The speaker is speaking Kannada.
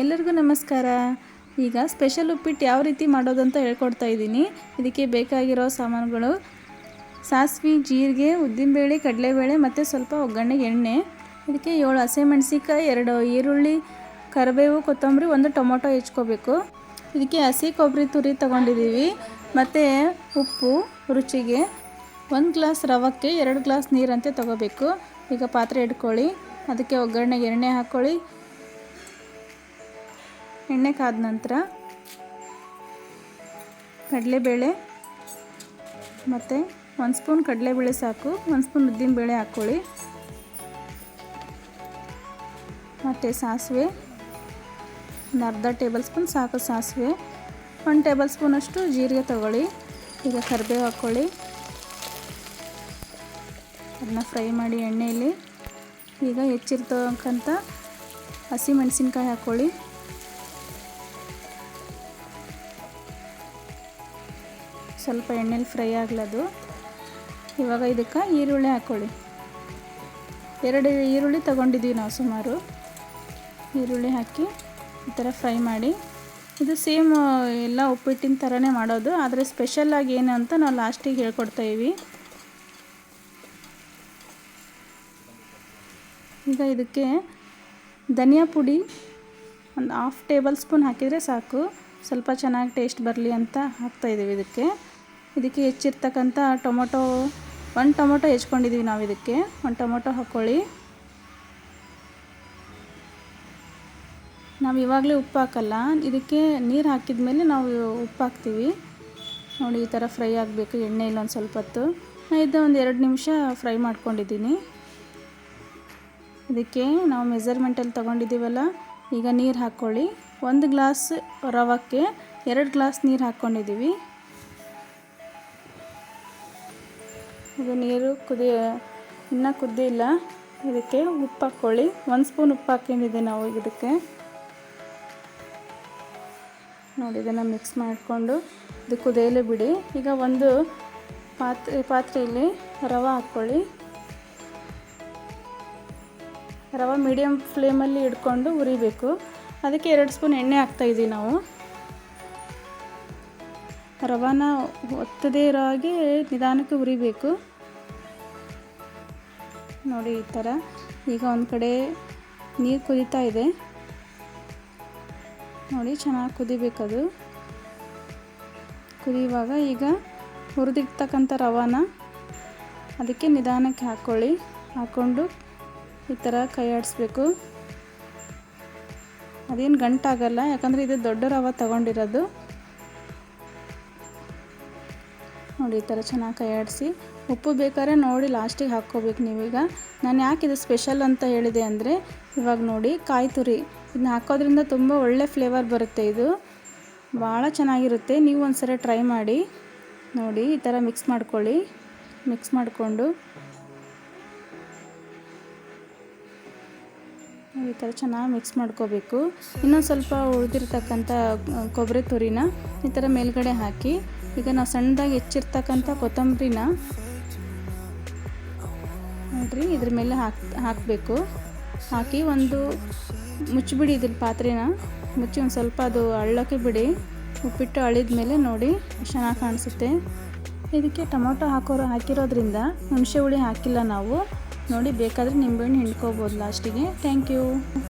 ಎಲ್ಲರಿಗೂ ನಮಸ್ಕಾರ. ಈಗ ಸ್ಪೆಷಲ್ ಉಪ್ಪಿಟ್ಟು ಯಾವ ರೀತಿ ಮಾಡೋದು ಅಂತ ಹೇಳ್ಕೊಡ್ತಾ ಇದ್ದೀನಿ. ಇದಕ್ಕೆ ಬೇಕಾಗಿರೋ ಸಾಮಾನುಗಳು: ಸಾಸಿವೆ, ಜೀರಿಗೆ, ಉದ್ದಿನಬೇಳೆ, ಕಡಲೆಬೇಳೆ ಮತ್ತು ಸ್ವಲ್ಪ ಒಗ್ಗರಣೆಗೆ ಎಣ್ಣೆ. ಇದಕ್ಕೆ 7 ಹಸಿಮೆಣಸಿಕಾಯಿ, 2 ಈರುಳ್ಳಿ, ಕರಿಬೇವು, ಕೊತ್ತಂಬರಿ, 1 ಟೊಮೊಟೊ ಹೆಚ್ಕೋಬೇಕು. ಇದಕ್ಕೆ ಹಸಿ ಕೊಬ್ಬರಿ ತುರಿ ತೊಗೊಂಡಿದ್ದೀವಿ ಮತ್ತು ಉಪ್ಪು ರುಚಿಗೆ. 1 ಗ್ಲಾಸ್ ರವಕ್ಕೆ 2 ಗ್ಲಾಸ್ ನೀರಂತೆ ತೊಗೋಬೇಕು. ಈಗ ಪಾತ್ರೆ ಇಟ್ಕೊಳ್ಳಿ, ಅದಕ್ಕೆ ಒಗ್ಗರಣೆಗೆ ಎಣ್ಣೆ ಹಾಕ್ಕೊಳ್ಳಿ. ಎಣ್ಣೆ ಕಾದ ನಂತರ ಕಡಲೆಬೇಳೆ ಮತ್ತು 1 ಸ್ಪೂನ್ ಕಡಲೆಬೇಳೆ ಸಾಕು, 1 ಸ್ಪೂನ್ ಉದ್ದಿನಬೇಳೆ ಹಾಕ್ಕೊಳ್ಳಿ. ಮತ್ತು ಸಾಸಿವೆ, ಒಂದು ಅರ್ಧ ಟೇಬಲ್ ಸ್ಪೂನ್ ಸಾಕು ಸಾಸಿವೆ. 1 ಟೇಬಲ್ ಸ್ಪೂನಷ್ಟು ಜೀರಿಗೆ ತಗೊಳ್ಳಿ. ಈಗ ಕರಿಬೇವು ಹಾಕ್ಕೊಳ್ಳಿ, ಅದನ್ನ ಫ್ರೈ ಮಾಡಿ ಎಣ್ಣೆಯಲ್ಲಿ. ಈಗ ಹೆಚ್ಚಿರ್ತಕ್ಕಂಥ ಹಸಿಮೆಣಸಿನ್ಕಾಯಿ ಹಾಕ್ಕೊಳ್ಳಿ. ಸ್ವಲ್ಪ ಎಣ್ಣೆಲಿ ಫ್ರೈ ಆಗಲದು. ಇವಾಗ ಇದಕ್ಕೆ ಈರುಳ್ಳಿ ಹಾಕ್ಕೊಳ್ಳಿ. 2 ಈರುಳ್ಳಿ ತೊಗೊಂಡಿದ್ದೀವಿ ನಾವು ಸುಮಾರು. ಈರುಳ್ಳಿ ಹಾಕಿ ಈ ಥರ ಫ್ರೈ ಮಾಡಿ. ಇದು ಸೇಮ್ ಎಲ್ಲ ಉಪ್ಪಿಟ್ಟಿನ ಥರನೇ ಮಾಡೋದು, ಆದರೆ ಸ್ಪೆಷಲಾಗಿ ಏನು ಅಂತ ನಾವು ಲಾಸ್ಟಿಗೆ ಹೇಳ್ಕೊಡ್ತಾಯಿವಿ. ಈಗ ಇದಕ್ಕೆ ಧನಿಯಾ ಪುಡಿ ಒಂದು 1/2 ಟೇಬಲ್ ಸ್ಪೂನ್ ಹಾಕಿದರೆ ಸಾಕು, ಸ್ವಲ್ಪ ಚೆನ್ನಾಗಿ ಟೇಸ್ಟ್ ಬರಲಿ ಅಂತ ಹಾಕ್ತಾಯಿದ್ದೀವಿ ಇದಕ್ಕೆ ಹೆಚ್ಚಿರ್ತಕ್ಕಂಥ ಟೊಮೊಟೊ, 1 ಟೊಮೊಟೊ ಹೆಚ್ಕೊಂಡಿದ್ದೀವಿ ನಾವು. ಇದಕ್ಕೆ 1 ಟೊಮೊಟೊ ಹಾಕ್ಕೊಳ್ಳಿ. ನಾವು ಇವಾಗಲೇ ಉಪ್ಪು ಹಾಕಲ್ಲ, ಇದಕ್ಕೆ ನೀರು ಹಾಕಿದ ಮೇಲೆ ನಾವು ಉಪ್ಪು ಹಾಕ್ತೀವಿ. ನೋಡಿ, ಈ ಥರ ಫ್ರೈ ಆಗಬೇಕು ಎಣ್ಣೆಯಲ್ಲಿ ಒಂದು ಸ್ವಲ್ಪ ಹೊತ್ತು. ಇದು ಒಂದು 2 ನಿಮಿಷ ಫ್ರೈ ಮಾಡ್ಕೊಂಡಿದ್ದೀನಿ. ಇದಕ್ಕೆ ನಾವು ಮೆಜರ್ಮೆಂಟಲ್ಲಿ ತೊಗೊಂಡಿದ್ದೀವಲ್ಲ, ಈಗ ನೀರು ಹಾಕ್ಕೊಳ್ಳಿ. 1 ಗ್ಲಾಸ್ ರವಕ್ಕೆ 2 ಗ್ಲಾಸ್ ನೀರು ಹಾಕ್ಕೊಂಡಿದ್ದೀವಿ. ಇದು ನೀರು ಇನ್ನೂ ಕುದ್ದಿಲ್ಲ. ಇದಕ್ಕೆ ಉಪ್ಪು ಹಾಕ್ಕೊಳ್ಳಿ. 1 ಸ್ಪೂನ್ ಉಪ್ಪು ಹಾಕ್ಕೊಂಡಿದ್ದೆ ನಾವು ಇದಕ್ಕೆ. ನೋಡಿ, ಇದನ್ನು ಮಿಕ್ಸ್ ಮಾಡಿಕೊಂಡು ಇದು ಕುದಿಯಲು ಬಿಡಿ. ಈಗ ಒಂದು ಪಾತ್ರೆಯಲ್ಲಿ ರವೆ ಹಾಕ್ಕೊಳ್ಳಿ. ರವೆ ಮೀಡಿಯಮ್ ಫ್ಲೇಮಲ್ಲಿ ಇಟ್ಕೊಂಡು ಹುರಿಬೇಕು. ಅದಕ್ಕೆ 2 ಸ್ಪೂನ್ ಎಣ್ಣೆ ಹಾಕ್ತಾಯಿದ್ದೀವಿ ನಾವು. ರವಾನ ಒತ್ತದೇ ಇರೋ ಹಾಗೆ ನಿಧಾನಕ್ಕೆ ಹುರಿಬೇಕು. ನೋಡಿ, ಈ ಥರ. ಈಗ ಒಂದು ಕಡೆ ನೀರು ಕುದೀತಾ ಇದೆ. ನೋಡಿ, ಚೆನ್ನಾಗಿ ಕುದಿಬೇಕದು. ಕುದಿಯುವಾಗ ಈಗ ಹುರಿದಿರ್ತಕ್ಕಂಥ ರವಾನ ಅದಕ್ಕೆ ನಿಧಾನಕ್ಕೆ ಹಾಕ್ಕೊಳ್ಳಿ. ಹಾಕ್ಕೊಂಡು ಈ ಥರ ಕೈ ಆಡಿಸ್ಬೇಕು. ಅದೇನು ಗಂಟಾಗಲ್ಲ, ಯಾಕಂದರೆ ಇದು ದೊಡ್ಡ ರವೆ ತಗೊಂಡಿರೋದು. ನೋಡಿ, ಈ ಥರ ಚೆನ್ನಾಗಿ ಕೈ ಆಡಿಸಿ. ಉಪ್ಪು ಬೇಕಾದ್ರೆ ನೋಡಿ ಲಾಸ್ಟಿಗೆ ಹಾಕ್ಕೋಬೇಕು ನೀವೀಗ. ನಾನು ಯಾಕೆ ಇದು ಸ್ಪೆಷಲ್ ಅಂತ ಹೇಳಿದೆ ಅಂದರೆ, ಇವಾಗ ನೋಡಿ ಕಾಯಿ ತುರಿ ಇದನ್ನ ಹಾಕೋದ್ರಿಂದ ತುಂಬ ಒಳ್ಳೆ ಫ್ಲೇವರ್ ಬರುತ್ತೆ. ಇದು ಭಾಳ ಚೆನ್ನಾಗಿರುತ್ತೆ. ನೀವು ಒಂದ್ಸರಿ ಟ್ರೈ ಮಾಡಿ. ನೋಡಿ, ಈ ಥರ ಮಿಕ್ಸ್ ಮಾಡ್ಕೊಳ್ಳಿ. ಮಿಕ್ಸ್ ಮಾಡಿಕೊಂಡು ಈ ಥರ ಚೆನ್ನಾಗಿ ಮಿಕ್ಸ್ ಮಾಡ್ಕೋಬೇಕು. ಇನ್ನೊಂದು ಸ್ವಲ್ಪ ಉಳಿದಿರ್ತಕ್ಕಂಥ ಕೊಬ್ಬರಿ ತುರಿನ ಈ ಥರ ಮೇಲ್ಗಡೆ ಹಾಕಿ, ಈಗ ನಾವು ಸಣ್ಣದಾಗಿ ಹೆಚ್ಚಿರ್ತಕ್ಕಂಥ ಕೊತ್ತಂಬರಿನ ನೋಡಿರಿ ಇದ್ರ ಮೇಲೆ ಹಾಕಬೇಕು. ಹಾಕಿ ಒಂದು ಮುಚ್ಚಿಬಿಡಿ. ಇದ್ರ ಪಾತ್ರೆನ ಮುಚ್ಚಿ ಒಂದು ಸ್ವಲ್ಪ ಅದು ಅಳ್ಳೋಕ್ಕೆ ಬಿಡಿ. ಉಪ್ಪಿಟ್ಟು ಅಳಿದ ಮೇಲೆ ನೋಡಿ ಚೆನ್ನಾಗಿ ಕಾಣಿಸುತ್ತೆ. ಇದಕ್ಕೆ ಟೊಮೊಟೊ ಹಾಕಿರೋದ್ರಿಂದ ಹುಣಸೆ ಹುಳಿ ಹಾಕಿಲ್ಲ ನಾವು. ನೋಡಿ, ಬೇಕಾದರೆ ನಿಂಬೆಹಣ್ಣು ಹಿಂಡ್ಕೋಬೋದು ಲಾಸ್ಟಿಗೆ. Thank you.